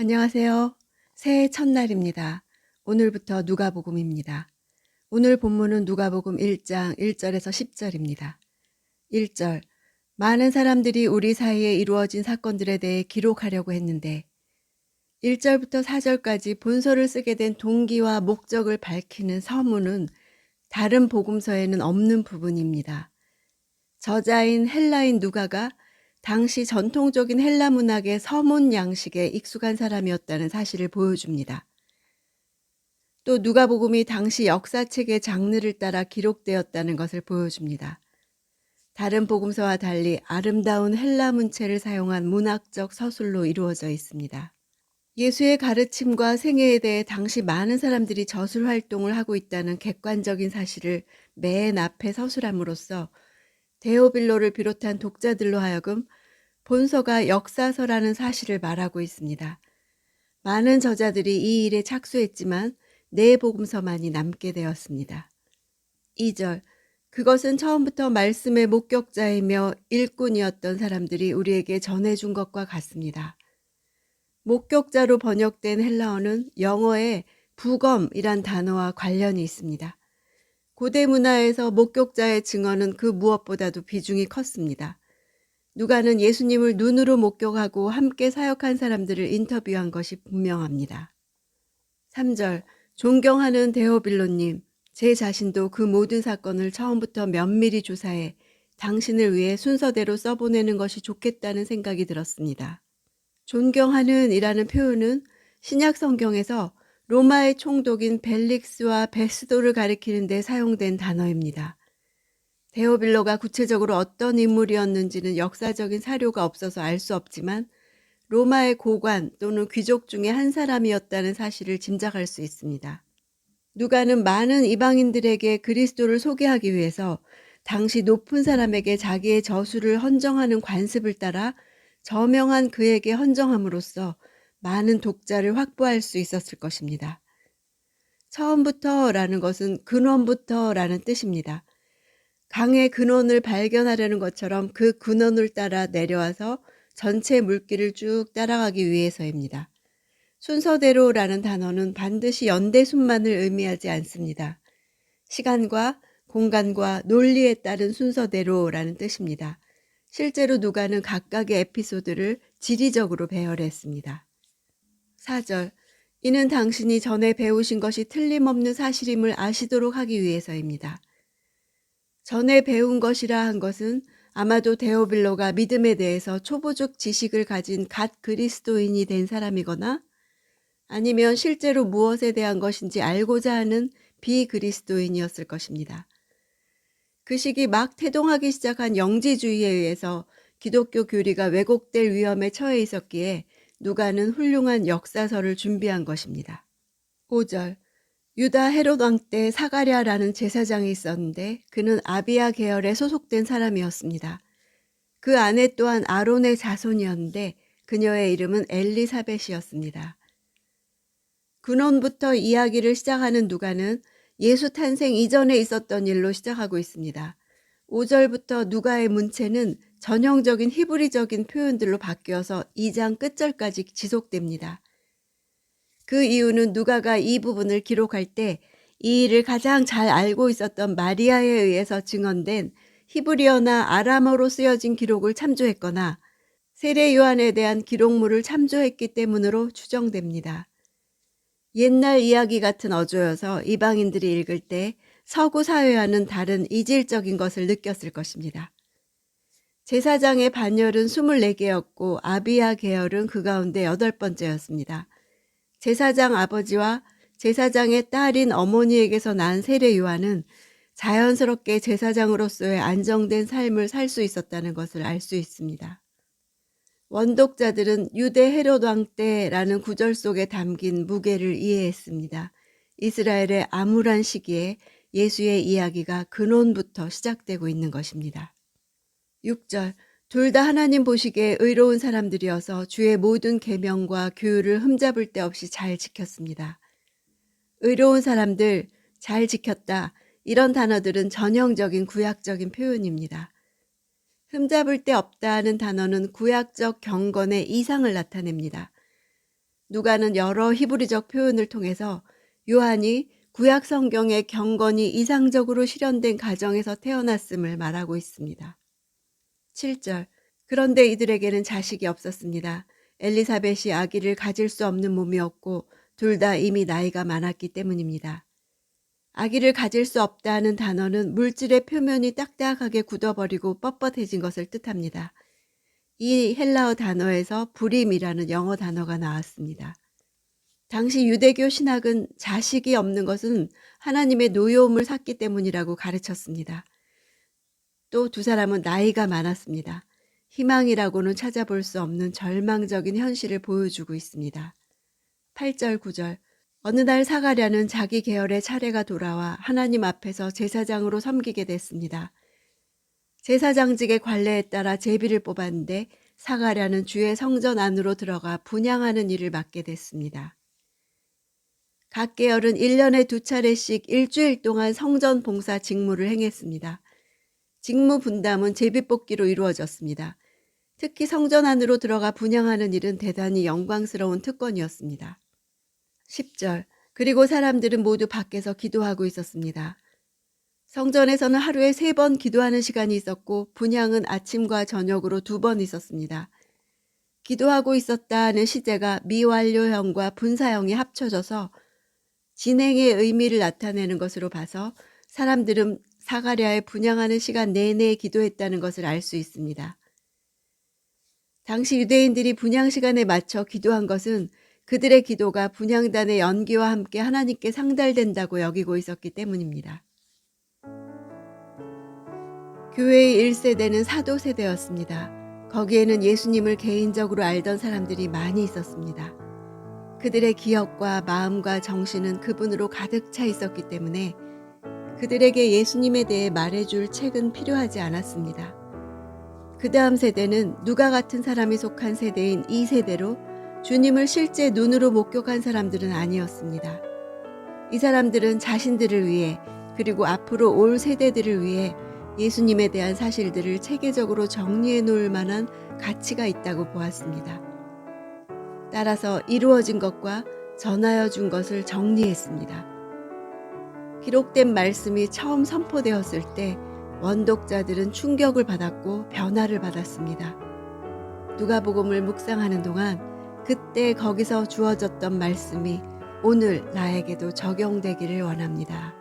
안녕하세요. 새해 첫날입니다. 오늘부터 누가복음입니다. 오늘 본문은 누가복음 1장 1절에서 10절입니다. 1절, 많은 사람들이 우리 사이에 이루어진 사건들에 대해 기록하려고 했는데 1절부터 4절까지 본서를 쓰게 된 동기와 목적을 밝히는 서문은 다른 복음서에는 없는 부분입니다. 저자인 헬라인 누가가 당시 전통적인 헬라 문학의 서문 양식에 익숙한 사람이었다는 사실을 보여줍니다. 또 누가복음이 당시 역사책의 장르를 따라 기록되었다는 것을 보여줍니다. 다른 복음서와 달리 아름다운 헬라 문체를 사용한 문학적 서술로 이루어져 있습니다. 예수의 가르침과 생애에 대해 당시 많은 사람들이 저술 활동을 하고 있다는 객관적인 사실을 맨 앞에 서술함으로써 데오빌로를 비롯한 독자들로 하여금 본서가 역사서라는 사실을 말하고 있습니다. 많은 저자들이 이 일에 착수했지만 네 복음서만이 남게 되었습니다. 2절, 그것은 처음부터 말씀의 목격자이며 일꾼이었던 사람들이 우리에게 전해준 것과 같습니다. 목격자로 번역된 헬라어는 영어의 부검이란 단어와 관련이 있습니다. 고대 문화에서 목격자의 증언은 그 무엇보다도 비중이 컸습니다. 누가는 예수님을 눈으로 목격하고 함께 사역한 사람들을 인터뷰한 것이 분명합니다. 3절, 존경하는 데오빌로님, 제 자신도 그 모든 사건을 처음부터 면밀히 조사해 당신을 위해 순서대로 써보내는 것이 좋겠다는 생각이 들었습니다. 존경하는 이라는 표현은 신약 성경에서 로마의 총독인 벨릭스와 베스도를 가리키는 데 사용된 단어입니다. 데오빌로가 구체적으로 어떤 인물이었는지는 역사적인 사료가 없어서 알 수 없지만 로마의 고관 또는 귀족 중에 한 사람이었다는 사실을 짐작할 수 있습니다. 누가는 많은 이방인들에게 그리스도를 소개하기 위해서 당시 높은 사람에게 자기의 저수를 헌정하는 관습을 따라 저명한 그에게 헌정함으로써 많은 독자를 확보할 수 있었을 것입니다. 처음부터라는 것은 근원부터라는 뜻입니다. 강의 근원을 발견하려는 것처럼 그 근원을 따라 내려와서 전체 물길을 쭉 따라가기 위해서입니다. 순서대로라는 단어는 반드시 연대순만을 의미하지 않습니다. 시간과 공간과 논리에 따른 순서대로라는 뜻입니다. 실제로 누가는 각각의 에피소드를 지리적으로 배열했습니다. 4절, 이는 당신이 전에 배우신 것이 틀림없는 사실임을 아시도록 하기 위해서입니다. 전에 배운 것이라 한 것은 아마도 데오빌로가 믿음에 대해서 초보적 지식을 가진 갓 그리스도인이 된 사람이거나 아니면 실제로 무엇에 대한 것인지 알고자 하는 비그리스도인이었을 것입니다. 그 시기 막 태동하기 시작한 영지주의에 의해서 기독교 교리가 왜곡될 위험에 처해 있었기에 누가는 훌륭한 역사서를 준비한 것입니다. 5절, 유다 헤롯 왕 때 사가랴라는 제사장이 있었는데 그는 아비야 계열에 소속된 사람이었습니다. 그 아내 또한 아론의 자손이었는데 그녀의 이름은 엘리사벳이었습니다. 근원부터 이야기를 시작하는 누가는 예수 탄생 이전에 있었던 일로 시작하고 있습니다. 5절부터 누가의 문체는 전형적인 히브리적인 표현들로 바뀌어서 2장 끝절까지 지속됩니다. 그 이유는 누가가 이 부분을 기록할 때 이 일을 가장 잘 알고 있었던 마리아에 의해서 증언된 히브리어나 아람어로 쓰여진 기록을 참조했거나 세례 요한에 대한 기록물을 참조했기 때문으로 추정됩니다. 옛날 이야기 같은 어조여서 이방인들이 읽을 때 서구 사회와는 다른 이질적인 것을 느꼈을 것입니다. 제사장의 반열은 24개였고 아비야 계열은 그 가운데 8번째였습니다. 제사장 아버지와 제사장의 딸인 어머니에게서 난 세례 요한은 자연스럽게 제사장으로서의 안정된 삶을 살 수 있었다는 것을 알 수 있습니다. 원독자들은 유대 헤롯 왕 때라는 구절 속에 담긴 무게를 이해했습니다. 이스라엘의 암울한 시기에 예수의 이야기가 근원부터 시작되고 있는 것입니다. 6절, 둘 다 하나님 보시기에 의로운 사람들이어서 주의 모든 계명과 규율을 흠잡을 데 없이 잘 지켰습니다. 의로운 사람들, 잘 지켰다, 이런 단어들은 전형적인 구약적인 표현입니다. 흠잡을 데 없다는 단어는 구약적 경건의 이상을 나타냅니다. 누가는 여러 히브리적 표현을 통해서 요한이 구약 성경의 경건이 이상적으로 실현된 가정에서 태어났음을 말하고 있습니다. 7절. 그런데 이들에게는 자식이 없었습니다. 엘리사벳이 아기를 가질 수 없는 몸이었고 둘 다 이미 나이가 많았기 때문입니다. 아기를 가질 수 없다는 단어는 물질의 표면이 딱딱하게 굳어버리고 뻣뻣해진 것을 뜻합니다. 이 헬라어 단어에서 불임이라는 영어 단어가 나왔습니다. 당시 유대교 신학은 자식이 없는 것은 하나님의 노여움을 샀기 때문이라고 가르쳤습니다. 또 두 사람은 나이가 많았습니다. 희망이라고는 찾아볼 수 없는 절망적인 현실을 보여주고 있습니다. 8절, 9절. 어느 날 사가랴는 자기 계열의 차례가 돌아와 하나님 앞에서 제사장으로 섬기게 됐습니다. 제사장직의 관례에 따라 제비를 뽑았는데 사가랴는 주의 성전 안으로 들어가 분향하는 일을 맡게 됐습니다. 각 계열은 1년에 2차례씩 일주일 동안 성전 봉사 직무를 행했습니다. 직무 분담은 제비뽑기로 이루어졌습니다. 특히 성전 안으로 들어가 분향하는 일은 대단히 영광스러운 특권이었습니다. 10절. 그리고 사람들은 모두 밖에서 기도하고 있었습니다. 성전에서는 하루에 3번 기도하는 시간이 있었고 분향은 아침과 저녁으로 2번 있었습니다. 기도하고 있었다는 시제가 미완료형과 분사형이 합쳐져서 진행의 의미를 나타내는 것으로 봐서 사람들은 사가랴의 분향하는 시간 내내 기도했다는 것을 알 수 있습니다. 당시 유대인들이 분향 시간에 맞춰 기도한 것은 그들의 기도가 분향단의 연기와 함께 하나님께 상달된다고 여기고 있었기 때문입니다. 교회의 1세대는 사도 세대였습니다. 거기에는 예수님을 개인적으로 알던 사람들이 많이 있었습니다. 그들의 기억과 마음과 정신은 그분으로 가득 차 있었기 때문에 그들에게 예수님에 대해 말해줄 책은 필요하지 않았습니다. 그 다음 세대는 누가 같은 사람이 속한 세대인 2세대로 주님을 실제 눈으로 목격한 사람들은 아니었습니다. 이 사람들은 자신들을 위해 그리고 앞으로 올 세대들을 위해 예수님에 대한 사실들을 체계적으로 정리해 놓을 만한 가치가 있다고 보았습니다. 따라서 이루어진 것과 전하여 준 것을 정리했습니다. 기록된 말씀이 처음 선포되었을 때 원독자들은 충격을 받았고 변화를 받았습니다. 누가복음을 묵상하는 동안 그때 거기서 주어졌던 말씀이 오늘 나에게도 적용되기를 원합니다.